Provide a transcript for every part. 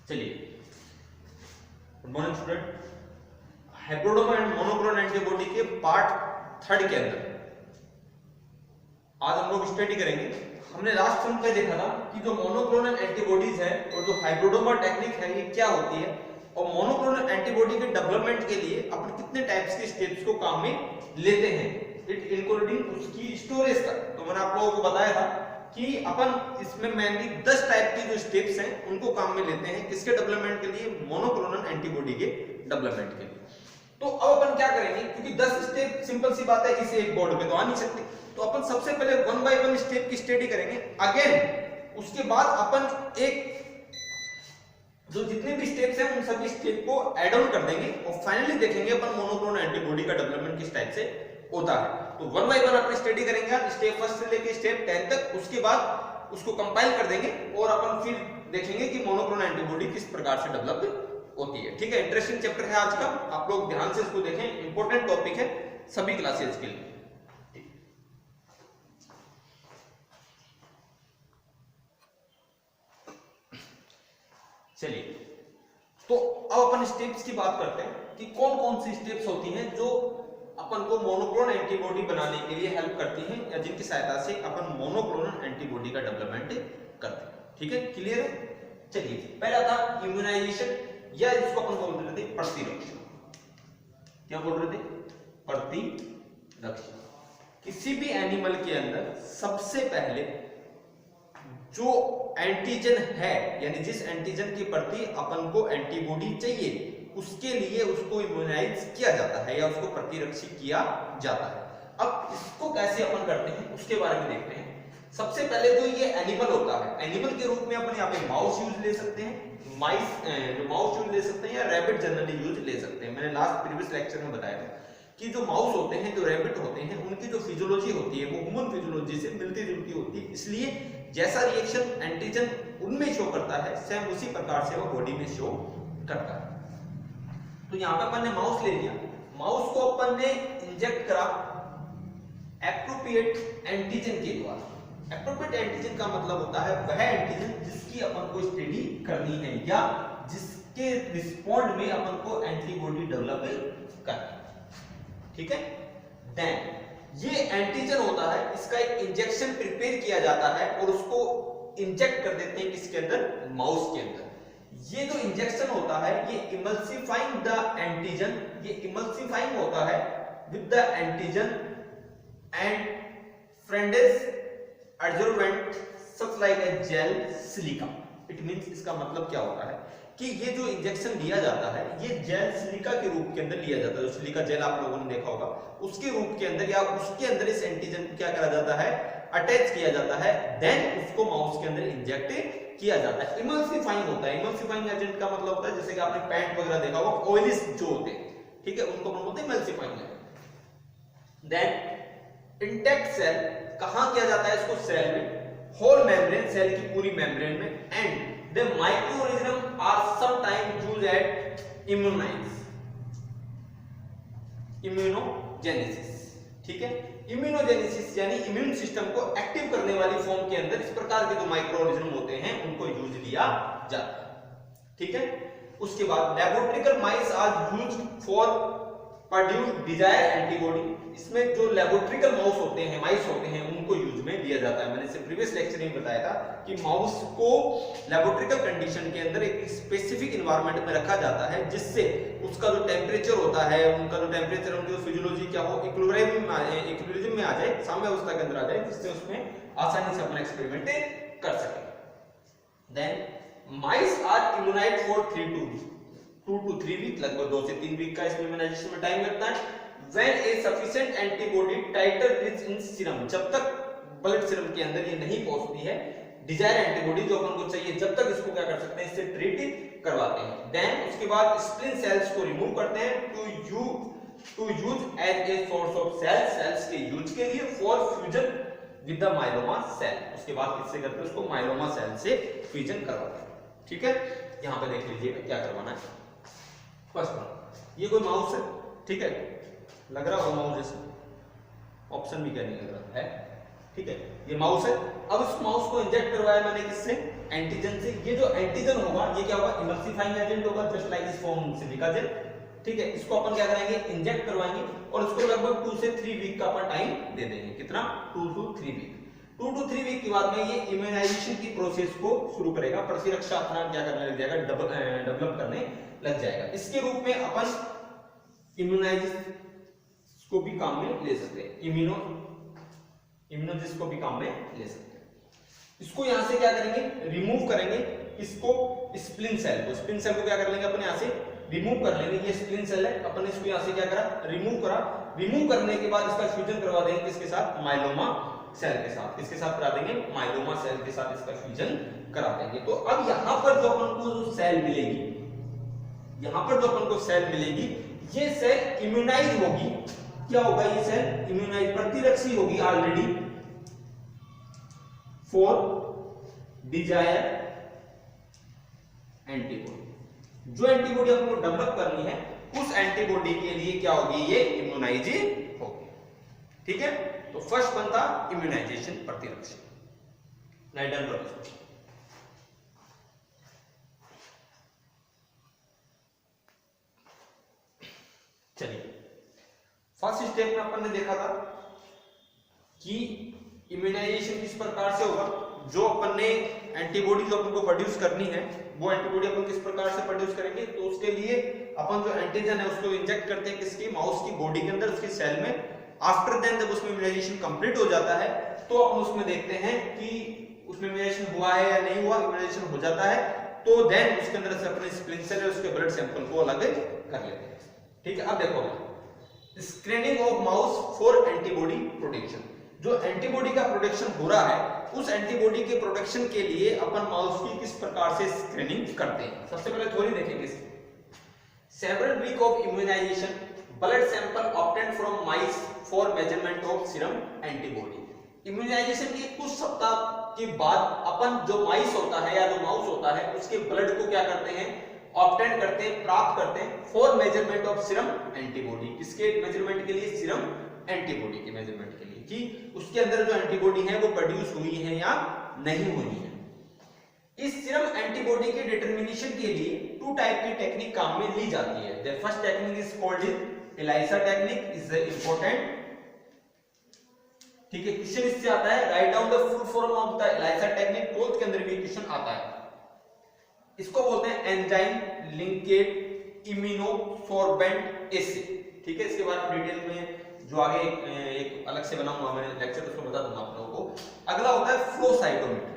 चलिए, good morning student. Hybridoma and monoclonal antibody के part 3 के अंदर आज हम लोग स्टडी करेंगे। हमने लास्ट फिल्म पे देखा था कि जो मोनोक्लोनल एंटीबॉडीज है और जो हाइब्रिडोमा टेक्निक है ये क्या होती है, और मोनोक्लोनल एंटीबॉडी के डेवलपमेंट के लिए अपन कितने टाइप्स के स्टेप्स को काम में लेते हैं, इट इंक्लूडिंग उसकी स्टोरेज तक। तो मैंने आप लोगों को बताया था कि अपन इसमें मेनली 10 टाइप की जो स्टेप्स हैं उनको काम में लेते हैं, किसके डेवलपमेंट के लिए, मोनोक्लोनल एंटीबॉडी के डेवलपमेंट के लिए। तो अब अपन क्या करेंगे, क्योंकि 10 स्टेप सिंपल सी बात है, इसे एक बोर्ड पे तो आ नहीं सकते, तो अपन सबसे पहले 1 बाय 1 स्टेप की स्टडी करेंगे। अगेन उसके बाद अपन एक जो जितने भी स्टेप्स हैं उन सभी स्टेप को ऐड ऑन कर देंगे और फाइनली देखेंगे अपन मोनोक्लोनल एंटीबॉडी का डेवलपमेंट किस टाइप से होता है। तो 1 बाय 1 अपन स्टडी करेंगे स्टेप 1 से लेके स्टेप 10 तक, उसके बाद उसको कंपाइल कर देंगे और अपन फिर देखेंगे कि मोनोक्लोनल एंटीबॉडी किस प्रकार से डेवलप होती है। ठीक है, इंटरेस्टिंग चैप्टर है आज का, आप लोग ध्यान से इसको देखें, इंपॉर्टेंट टॉपिक है सभी क्लासेस के लिए। चलिए, तो अब अपन स्टेप्स की बात करते हैं कि कौन कौन सी स्टेप्स होती हैं जो अपन को मोनोक्लोनल एंटीबॉडी बनाने के लिए हेल्प करती हैं या जिनकी सहायता से अपन मोनोक्लोनल एंटीबॉडी का डेवलपमेंट करते हैं। ठीक है, क्लियर है। चलिए, पहला था इम्यूनाइजेशन, या इसको अपन बोल रहे थे प्रतिरक्षण। क्या बोल रहे थे? प्रतिरक्षण। किसी भी एनिमल के अंदर सबसे पहले जो एंटीजन है, यानी जिस एंटीजन के प्रति अपन को एंटीबॉडी चाहिए, उसके लिए उसको इम्यूनाइज किया जाता है या उसको प्रतिरक्षित किया जाता है। अब इसको कैसे अपन करते हैं उसके बारे में देखते हैं। सबसे पहले तो ये एनिमल होता है, एनिमल के रूप में अपन यहाँ पे माउस यूज ले सकते हैं, माउस यूज ले सकते हैं या रैबिट जनरली यूज ले सकते हैं। मैंने लास्ट प्रीवियस लेक्चर में बताया था कि जो माउस होते हैं, जो रैबिट होते हैं, उनकी जो फिजियोलॉजी होती है वो ह्यूमन फिजियोलॉजी से मिलती जुलती होती है, इसलिए जैसा रिएक्शन एंटीजन उनमें शो करता है सेम उसी प्रकार से वो बॉडी में शो करता है। तो यहाँ पे अपन ने माउस ले लिया, माउस को अपन ने इंजेक्ट करा एप्रोप्रिएट एंटीजन के द्वारा। एप्रोप्रिएट एंटीजन का मतलब होता है वह एंटीजन जिसकी अपन को स्टडी करनी है या जिसके रिस्पॉन्ड में अपन को एंटीबॉडी डेवलप करनी है। ठीक है, देन ये एंटीजन होता है, इसका एक इंजेक्शन प्रिपेयर किया जाता है और उसको इंजेक्ट कर देते हैं किसके अंदर, माउस के अंदर। ये जो इंजेक्शन होता है ये इमल्सिफाइंग द एंटीजन, ये इमल्सिफाइंग होता है with the antigen and Freund's adjuvant such like a gel silica. It means इसका मतलब क्या होता है कि ये जो इंजेक्शन लिया जाता है ये जेल सिलिका के रूप के अंदर लिया जाता है। जो सिलिका जेल आप लोगों ने देखा होगा उसके रूप के अंदर या उसके अंदर इस एंटीजन को क्या करा जाता है, अटैच किया जाता है, देन उसको माउस के अंदर इंजेक्ट किया जाता है। इमल्सिफाइंग होता है, इमल्सिफाइंग एजेंट का मतलब होता है जैसे कि आपने पैंट वगैरह देखा होगा ऑयलिस जो होते हैं, ठीक है, उनको हम बोलते हैं emulsifying agent. Then intact cell, कहां किया जाता है इसको, सेल में, होल मेम्ब्रेन, सेल की पूरी मेम्ब्रेन में, and the microorganism are sometimes used at immunogenesis। ठीक है, इम्यूनोजेनेसिस यानी इम्यून सिस्टम को एक्टिव करने वाली फॉर्म के अंदर इस प्रकार के जो माइक्रोऑर्गेनिज्म होते हैं उनको यूज लिया जाता है। ठीक है, उसके बाद laboratory mice are used for produce desired antibody. इसमें जो लैबोरेटरिकल माउस होते हैं, माइस होते हैं, उनको यूज में लिया जाता है। मैंने इसे प्रीवियस लेक्चर में बताया था कि माउस को लैबोरेटरिकल कंडीशन के अंदर एक स्पेसिफिक एनवायरनमेंट में रखा जाता है जिससे उसका जो टेम्परेचर होता है, उनका जो टेम्परेचर, उनकी जो फिजियोलॉजी क्या हो, इक्विलिब्रियम में आ जाए, साम्य अवस्था के अंदर आ जाए, जिससे उसमें आसानी से अपना एक्सपेरिमेंट कर सके। Then mice are immunized for 2 to 3 week, लगभग 2 से 3 वीक का इसमें इम्यूनाइजेशन में टाइम लगता है। When a sufficient antibody titer is in serum, जब तक ब्लड सीरम के अंदर ये नहीं पहुंचती है डिजायर एंटीबॉडी जो अपन को चाहिए, जब तक इसको क्या कर सकते हैं, इससे ट्रीट करवाते हैं। देन उसके बाद स्प्लिन सेल्स को रिमूव करते हैं to use as a source of cells के यूज के लिए for fusion with the myeloma cell. उसके बाद किससे करते हैं, उसको माइलोमा सेल से फ्यूजन करवाते हैं। ठीक है, यहां पे देख लीजिए क्या करवाना है। फर्स्ट वन, ये कोई माउस है, ठीक है, लग रहा होगा माउस जैसे, ऑप्शन भी क्या नहीं लग रहा है, ठीक है, ये माउस है। अब इस माउस को इंजेक्ट करवाया मैंने किससे, एंटीजन से। ये जो एंटीजन होगा ये क्या होगा, इमल्सिफाइंग एजेंट होगा, जस्ट लाइक इस फॉर्म सिलिका जेल। ठीक है, इसको अपन क्या करेंगे, इंजेक्ट करवाएंगे और इसको लगभग 2 से 3 वीक का अपन टाइम दे देंगे। कितना, 2 to 3 वीक। 2 to 3 वीक के बाद में ये इम्यूनाइजेशन की प्रोसेस को शुरू करेगा, प्रतिरक्षा अपना क्या करने लग जाएगा, डेवलप करने लग जाएगा। इसके रूप में अपन इम्यूनाइजेशन को भी काम में ले सकते हैं, इम्यूनोजिस को भी काम में ले सकते हैं। इसको यहां से क्या करेंगे, रिमूव करेंगे इसको, स्प्लिन सेल को। स्प्लिन सेल को क्या कर लेंगे अपन, यहां से रिमूव कर लेंगे। ये स्प्लिन सेल है, अपन इसको यहां से क्या करा, रिमूव करा। रिमूव करने के बाद इसका फ्यूजन करवा देंगे किसके साथ, माइलोमा सेल के साथ। किसके साथ करा देंगे, माइलोमा सेल के साथ इसका फ्यूजन करा देंगे। तो अब यहां पर जो अपन को जो सेल मिलेगी, यहां पर जो अपन को सेल मिलेगी, ये सेल इम्यूनाइज होगी। क्या होगा, ये सेल इम्यूनाइज, प्रतिरक्षी होगी ऑलरेडी फॉर डिजायर एंटीबॉडी। जो एंटीबॉडी अपन को डेवलप करनी है, उस एंटीबॉडी के लिए क्या होगी, ये इम्यूनाइज होगी। ठीक है, तो फर्स्ट बनता इम्यूनाइजेशन, प्रतिरक्षा। नाइडन प्रोसेस। चलिए, फर्स्ट स्टेप में अपन ने देखा था कि इम्यूनाइजेशन किस प्रकार से होगा। जो अपन ने एंटीबॉडी जो अपन को प्रोड्यूस करनी है, वो एंटीबॉडी अपन किस प्रकार से प्रोड्यूस करेंगे, तो उसके लिए अपन जो एंटीजन है उसको इंजेक्ट करते हैं किसकी, माउस की बॉडी के अंदर, उसकी सेल में। आफ्टर देन जब उसमें इम्यूनाइजेशन कंप्लीट हो जाता है, तो अपन उसमें देखते हैं कि उसमें इम्यूनाइजेशन हुआ है या नहीं हुआ। इम्यूनाइजेशन हो जाता है तो देन उसके अंदर से अपने स्प्लिन सेल है उसके ब्लड सैंपल को अलग कर लेते हैं। ठीक है, अब देखो screening of mouse for antibody production. जो एंटीबॉडी का प्रोडक्शन हो रहा है, उस एंटीबॉडी के प्रोडक्शन के लिए अपन माउस की किस प्रकार से स्क्रीनिंग करते हैं। सबसे पहले थ्योरी देखेंगे। Several week of immunization, blood sample obtained from mice for measurement of serum antibody. Immunization के कुछ सप्ताह के बाद अपन जो माइस होता है या जो माउस होता है, उसके ब्लड को क्या करते हैं, ऑब्टेन करते हैं, प्राप्त करते हैं for measurement of serum antibody. किसके मेजरमेंट के लिए, सीरम एंटीबॉडी के मेजरमेंट के लिए, कि उसके अंदर जो एंटीबॉडी है वो प्रोड्यूस हुई है या नहीं हुई है। इस सीरम एंटीबॉडी के डिटरमिनेशन के लिए 2 टाइप की टेक्निक काम में ली जाती है। The first technique is called ELISA technique, is important. ठीक है, क्वेश्चन इससे आता है, write down the full form of the ELISA technique. 12th के अंदर भी क्वेश्चन आता है। इसको बोलते हैं एंजाइम लिंकेड इम्यूनोसॉर्बेंट एसिड। ठीक है, इसके बाद डिटेल में जो आगे एक अलग से बनाऊंगा मैं लेक्चर, उसको बता दूंगा आप लोगों को। अगला होता है फ्लो साइटोमेट्री।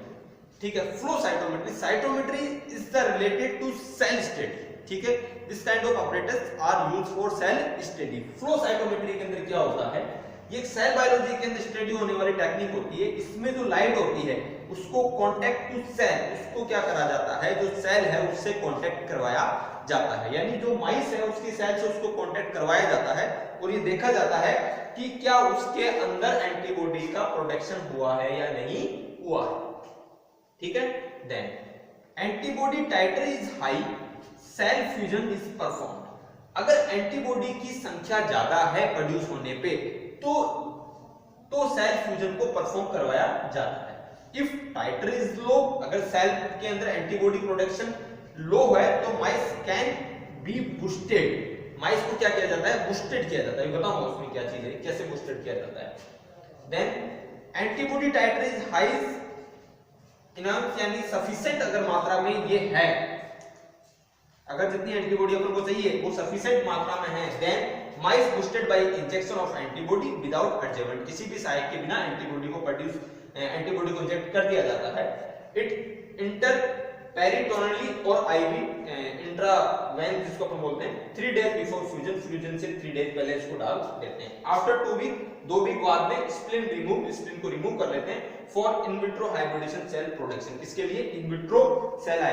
ठीक है, flow cytometry, cytometry is the related to cell study. ठीक है, this kind of operators are used for cell study. Flow cytometry के अंदर क्या होता है, ये एक सेल बायोलॉजी के अंदर स्टडी होने वाली टेक्निक होती है। इसमें जो लाइट होती है उसको कांटेक्ट टू सेल, उसको क्या करा जाता है, जो सेल है उससे कांटेक्ट करवाया जाता है। यानी जो माइस है उसकी सेल से उसको कांटेक्ट करवाया जाता है और ये देखा जाता है कि क्या उसके अंदर एंटीबॉडी का प्रोडक्शन हुआ है या नहीं हुआ है। ठीक है, then antibody titre is high, cell fusion is performed. अगर एंटीबॉडी की संख्या ज्यादा है प्रोड्यूस होने पे, तो सेल फ्यूजन को परफॉर्म करवाया जाता है। इफ टाइटर इज लो, अगर सेल के अंदर एंटीबॉडी प्रोडक्शन लो है, तो माइस कैन बी बूस्टेड। माइस को क्या किया जाता है, बूस्टेड किया जाता है। बताऊंगा उसमें क्या चीज है, कैसे बूस्टेड किया जाता है। Then antibody titre is high enough, यानी सफिशिएंट अगर मात्रा में ये है, अगर जितनी एंटीबॉडी अपन को चाहिए वो सफिशिएंट मात्रा में है, then mice boosted by injection of antibody without adjuvant. किसी भी सहायक के बिना एंटीबॉडी को प्रोड्यूस, एंटीबॉडी को इंजेक्ट कर दिया जाता है। इट इंटर पेरिटोनली और आईवी इंट्रावेन, जिसको अपन बोलते हैं 3 डेज बिफोर फ्यूजन, फ्यूजन से 3 डेज पहले इसको डाल देते हैं। आफ्टर 2 वीक, 2 वीक बाद में स्प्लिन रिमूव, स्प्लिन को रिमूव कर लेते हैं for in vitro hybridization cell production. किसके लिए, in vitro cell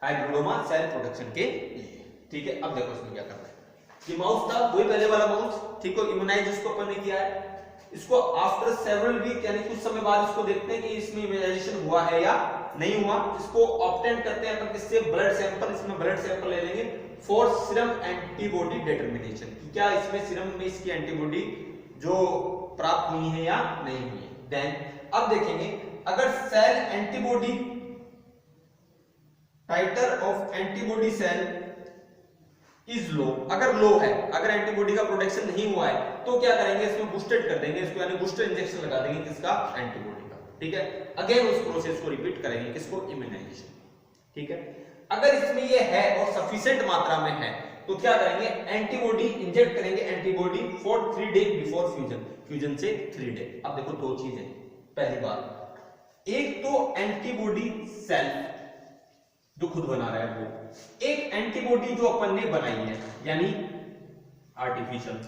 hybridoma cell production के लिए। ठीक है, अब देखो इसमें क्या करना है। ये माउस था, वही पहले वाला माउस। ठीक है, इम्यूनाइज इसको अपन ने किया है। इसको आफ्टर सेवरल वीक, यानी कुछ समय बाद इसको देखते हैं कि इसमें इम्यूनाइजेशन हुआ है या नहीं हुआ। इसको ऑब्टेन करते हैं अपन किससे, ब्लड सैंपल। इसमें ब्लड सैंपल ले लेंगे फॉर सीरम एंटीबॉडी डिटरमिनेशन, कि क्या इसमें सीरम में इसकी एंटीबॉडी जो प्राप्त हुई है या नहीं हुई है। देन अब देखेंगे अगर cell antibody titre of antibody cell is low, अगर लो है, अगर एंटीबॉडी का प्रोडक्शन नहीं हुआ है तो क्या करेंगे, इसमें बूस्टेड कर देंगे इसको, यानी बूस्टर इंजेक्शन लगा देंगे किसका, एंटीबॉडी का। ठीक है, अगेन उस प्रोसेस को रिपीट करेंगे, किसको, इम्यूनाइजेशन। ठीक है, अगर इसमें ये है और सफिशिएंट मात्रा में है तो क्या करेंगे, एंटीबॉडी इंजेक्ट करेंगे, antibody for 3 day before fusion, fusion से 3 डे। अब देखो दो चीजें, पहली बात, एक तो एंटीबॉडी सेल्फ जो खुद बना रहा है वो, एक एंटीबॉडी जो अपन ने बनाई है यानी आर्टिफिशियल।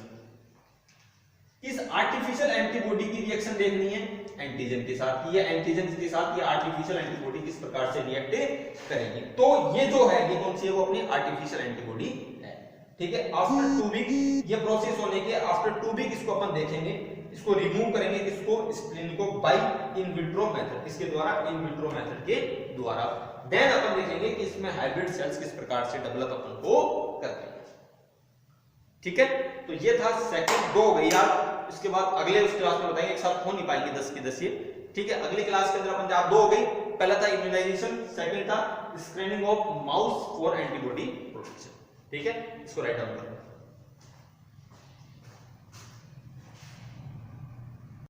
इस आर्टिफिशियल एंटीबॉडी की रिएक्शन देखनी है एंटीजन के साथ, ये एंटीजन के साथ ये आर्टिफिशियल एंटीबॉडी किस प्रकार से रिएक्ट करेगी। तो ये जो है ये कौन सी है, वो अपनी आर्टिफिशियल एंटीबॉडी है। ठीक है, आफ्टर 2 वीक ये प्रोसेस होने के आफ्टर 2 वीक इसको अपन देखेंगे, इसको रिमूव करेंगे, किसको, स्प्लीन को, बाय इन विट्रो मेथड, किसके द्वारा, इन विट्रो मेथड के द्वारा। देन अपन देखेंगे कि इसमें हाइब्रिड सेल्स किस प्रकार से डेवलप अपन को करते हैं। ठीक है, तो ये था सेकंड, 2 हो गई यार। इसके बाद अगले उस क्लास में बताएंगे, एक साथ हो नहीं पाएंगे 10 की 10 ये। ठीक है, अगली क्लास के अंदर अपन जब 2 हो गई, पहला था इम्यूनाइजेशन, सेकंड था screening of mouse for antibody production. ठीक है, इसको राइट डाउन करो।